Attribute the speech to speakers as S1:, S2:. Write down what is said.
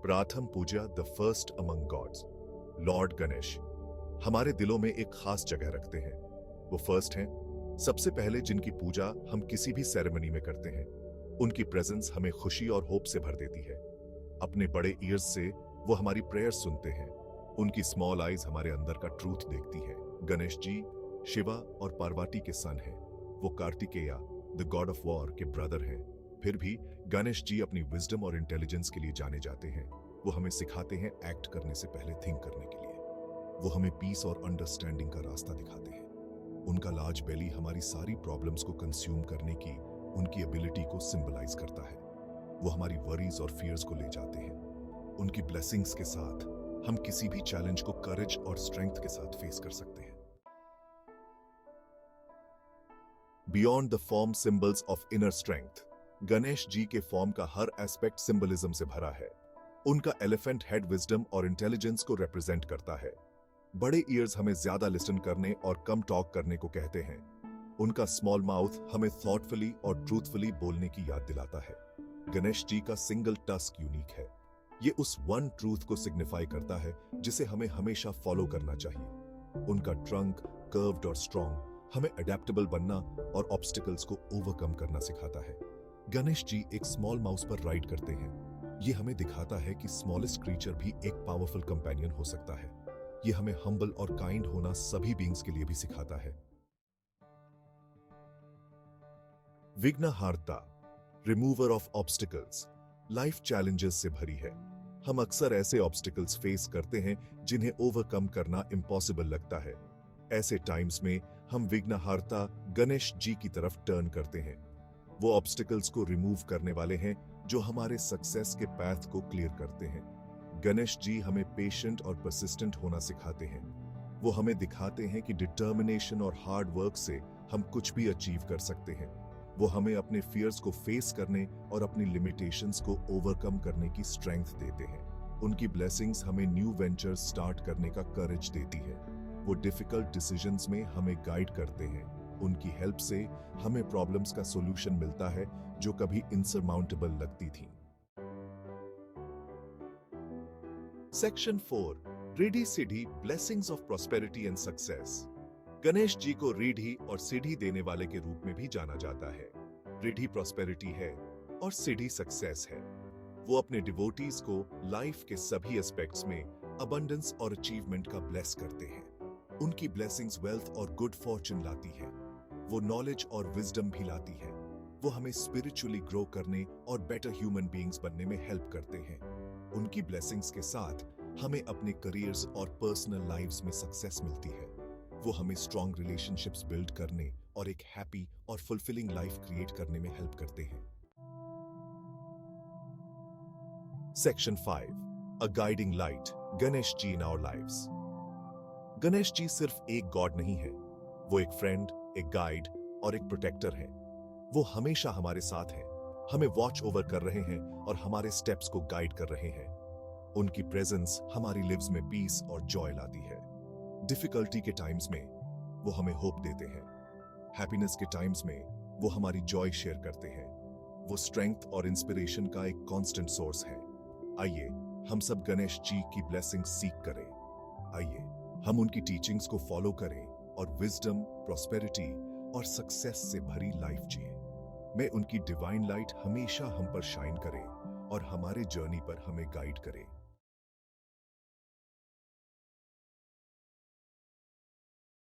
S1: प्राथम पूजा the first among gods. Lord Ganesh हमारे दिलों में एक खास जगह रखते हैं। वो फर्स्ट हैं, सबसे पहले जिनकी पूजा हम किसी भी सेरेमनी में करते हैं। उनकी प्रेजेंस हमें खुशी और होप से भर देती है। अपने बड़े ईयर्स से वो हमारी प्रेयर्स सुनते हैं। उनकी स्मॉल आईज हमारे अंदर का ट्रूथ देखती है। गणेश जी शिवा और पार्वती के सन हैं। वो Kartikeya the God of war के ब्रदर हैं। फिर भी गणेश जी अपनी विजडम और इंटेलिजेंस के लिए जाने जाते हैं। वो हमें सिखाते हैं एक्ट करने से पहले थिंक करने के लिए। वो हमें पीस और अंडरस्टैंडिंग का रास्ता दिखाते हैं। उनका लार्ज बेली हमारी सारी प्रॉब्लम्स को कंज्यूम करने की उनकी एबिलिटी को सिंबलाइज करता है। वो हमारी वरीज और फियर्स को ले जाते हैं। उनकी ब्लेसिंग्स के साथ हम किसी भी चैलेंज को करेज और स्ट्रेंथ के साथ फेस कर सकते हैं। Beyond the form symbols of inner strength, Ganesh ji के फॉर्म का हर एस्पेक्ट सिंबलिज्म से भरा है। उनका एलिफेंट हेड विजडम और इंटेलिजेंस को रिप्रेजेंट करता है। बड़े ईयर्स हमें ज्यादा लिसन करने और कम टॉक करने को कहते हैं। उनका स्मॉल माउथ हमें थॉटफुली और ट्रूथफुली बोलने की याद दिलाता है। गणेश जी का सिंगल टस्क यूनिक है। ये उस वन ट्रूथ को सिग्निफाई करता है जिसे हमें हमेशा फॉलो करना चाहिए। उनका ट्रंक कर्व्ड और स्ट्रॉन्ग हमें अडेप्टेबल बनना और ऑब्स्टिकल्स को ओवरकम करना सिखाता है। गणेश जी एक स्मॉल माउस पर राइड करते हैं। ये हमें दिखाता है कि स्मॉलेस्ट क्रीचर भी एक पावरफुल कंपेनियन हो सकता है। ये हमें हम्बल और काइंड होना सभी बीइंग्स के लिए भी सिखाता है। विघ्नहार्ता, remover of obstacles, life challenges से भरी है। हम अक्सर ऐसे ऑब्स्टिकल्स फेस करते हैं जिन्हें ओवरकम करना इम्पॉसिबल लगता है। ऐसे टाइम्स में हम विघ्नहार्ता गणेश जी की तरफ टर्न करते हैं। वो ऑब्स्टिकल्स को रिमूव करने वाले हैं जो हमारे सक्सेस के पाथ को क्लियर करते हैं। गणेश जी हमें पेशेंट और परसिस्टेंट होना सिखाते हैं। वो हमें दिखाते हैं कि डिटर्मिनेशन और हार्ड वर्क से हम कुछ भी अचीव कर सकते हैं। वो हमें अपने फियर्स को फेस करने और अपनी लिमिटेशंस को ओवरकम करने की स्ट्रेंथ देते हैं। उनकी ब्लेसिंग्स हमें न्यू वेंचर्स स्टार्ट करने का करेज देती है। वो डिफिकल्ट डिसीजंस में हमें गाइड करते हैं। उनकी हेल्प से हमें प्रॉब्लम्स का सॉल्यूशन मिलता है जो कभी इनसरमाउंटेबल लगती थी। Section 4, Riddhi Siddhi blessings of prosperity and success. Ganesh ji को रीढ़ी और सीढ़ी देने वाले के रूप में भी जाना जाता है। रीढ़ी प्रॉस्पेरिटी है और सीढ़ी सक्सेस है। वो अपने डिवोटीज को लाइफ के सभी एस्पेक्ट्स में अबंडेंस और अचीवमेंट का ब्लेस करते हैं। उनकी ब्लेसिंग्स वेल्थ और गुड फॉर्चून लाती है। वो नॉलेज और विजडम भी लाती है। वो हमें स्पिरिचुअली ग्रो करने और बेटर ह्यूमन बीइंग्स बनने में हेल्प करते हैं। उनकी ब्लेसिंग्स के साथ हमें अपने करियर्स और पर्सनल लाइव्स में सक्सेस मिलती है। वो हमें स्ट्रॉन्ग रिलेशनशिप्स बिल्ड करने और एक हैप्पी और फुलफिलिंग लाइफ क्रिएट करने में हेल्प करते हैं। Section 5, a guiding light, Ganesh ji in our lives. Ganesh ji सिर्फ एक गॉड नहीं है, वो एक फ्रेंड, एक गाइड और एक प्रोटेक्टर है। वो हमेशा हमारे साथ हैं, हमें वॉच ओवर कर रहे हैं और हमारे स्टेप्स को गाइड कर रहे हैं। उनकी प्रेजेंस हमारी लिव्स में पीस और जॉय लाती है। डिफिकल्टी के टाइम्स में वो हमें होप देते हैं। हैप्पीनेस के टाइम्स में वो हमारी जॉय शेयर करते हैं। वो स्ट्रेंथ और इंस्पिरेशन का एक कांस्टेंट सोर्स है। आइए हम सब गणेश जी की ब्लेसिंग सीख करें। आइए हम उनकी टीचिंग्स को फॉलो करें और विजडम, प्रॉस्पेरिटी और सक्सेस से भरी लाइफ जिए। मैं उनकी डिवाइन लाइट हमेशा हम पर शाइन करे और हमारे जर्नी पर हमें गाइड करे।